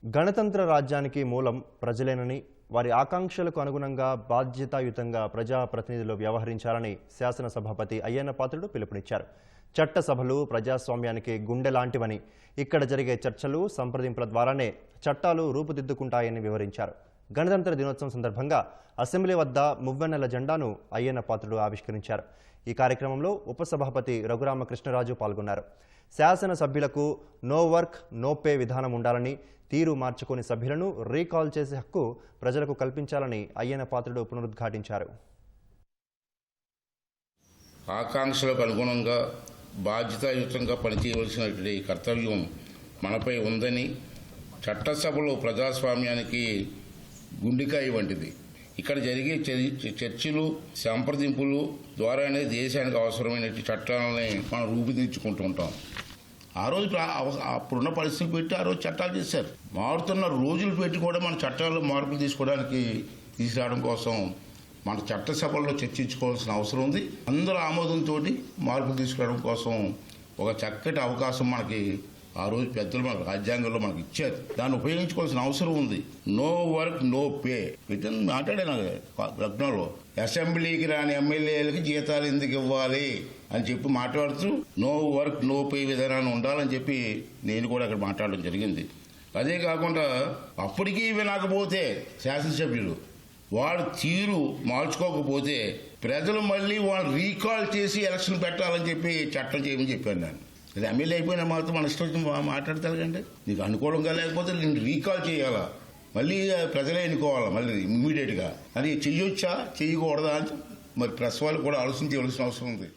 గణతంత్ర రాజ్యానికి మూలం ప్రజలేనని, వారి ఆకాంక్షలకు అనుగుణంగా బాధ్యతాయుతంగా ప్రజాప్రతినిధులు వ్యవహరించాలని శాసనసభాపతి అయ్యన్న పాత్రుడు పిలుపునిచ్చారు. చట్టసభలు ప్రజాస్వామ్యానికి గుండె లాంటివని, ఇక్కడ జరిగే చర్చలు, సంప్రదింపుల ద్వారానే చట్టాలు రూపుదిద్దుకుంటాయని వివరించారు. గణతంత్ర దినోత్సవం సందర్భంగా అసెంబ్లీ వద్ద మువ్వెన్నెల జెండాను అయ్యన్న పాత్రుడు ఆవిష్కరించారు. ఈ కార్యక్రమంలో ఉపసభాపతి రఘురామకృష్ణరాజు పాల్గొన్నారు. శాసనసభ్యులకు నో వర్క్ నో పే విధానం ఉండాలని, తీరు మార్చుకుని సభ్యులను రీకాల్ చేసే హక్కు ప్రజలకు కల్పించాలని అయ్యన్న పాత్రుడు పునరుద్ఘాటించారు. ఆకాంక్షలకు అనుగుణంగా బాధ్యతాయుతంగా పనిచేయవలసినటువంటి కర్తవ్యం మనపై ఉందని, చట్టసభలో ప్రజాస్వామ్యానికి గుండెకాయ వంటిది. ఇక్కడ జరిగే చర్చలు, సంప్రదింపులు ద్వారానే దేశానికి అవసరమైన చట్టాలని మనం రూపుదిద్దుకుంటూ ఉంటాం. ఆ రోజు అప్పుడున్న పరిస్థితులు పెట్టి ఆ రోజు చట్టాలు చేశారు. మారుతున్న రోజులు పెట్టి కూడా మన చట్టాల్లో మార్పులు తీసుకురావడం కోసం మన చట్టసభల్లో చర్చించుకోవాల్సిన అవసరం ఉంది. అందరూ ఆమోదంతో మార్పులు తీసుకురావడం కోసం ఒక చక్కటి అవకాశం మనకి ఆ రోజు పెద్దలు మనకు రాజ్యాంగంలో మనకి ఇచ్చారు. దాన్ని ఉపయోగించుకోవాల్సిన అవసరం ఉంది. నో వర్క్ నో పే మాట్లాడాను లగ్నంలో. అసెంబ్లీకి రాని ఎమ్మెల్యేలకి జీతాలు ఎందుకు ఇవ్వాలి అని చెప్పి మాట్లాడుతూ నో వర్క్ నో పే విధానాన్ని ఉండాలని చెప్పి నేను కూడా అక్కడ మాట్లాడడం జరిగింది. అదే కాకుండా అప్పటికీ వినకపోతే శాసనసభ్యులు వాళ్ళు తీరు మార్చుకోకపోతే ప్రజలు మళ్ళీ వాళ్ళు రీకాల్ చేసి ఎలక్షన్ పెట్టాలని చెప్పి చట్టం చేయమని చెప్పాను నేను. అది ఎమ్మెల్యే అయిపోయినా మాత్రం మన ఇష్టం మాట్లాడతారండి. నీకు అనుకూలంగా లేకపోతే నేను రీకాల్ చేయాలా, మళ్ళీ ప్రజలే ఎన్నుకోవాలా మళ్ళీ ఇమ్మీడియట్గా. అది చెయ్యొచ్చా చేయకూడదా అని మరి ప్రెస్ వాళ్ళు కూడా ఆలోచించవలసిన అవసరం ఉంది.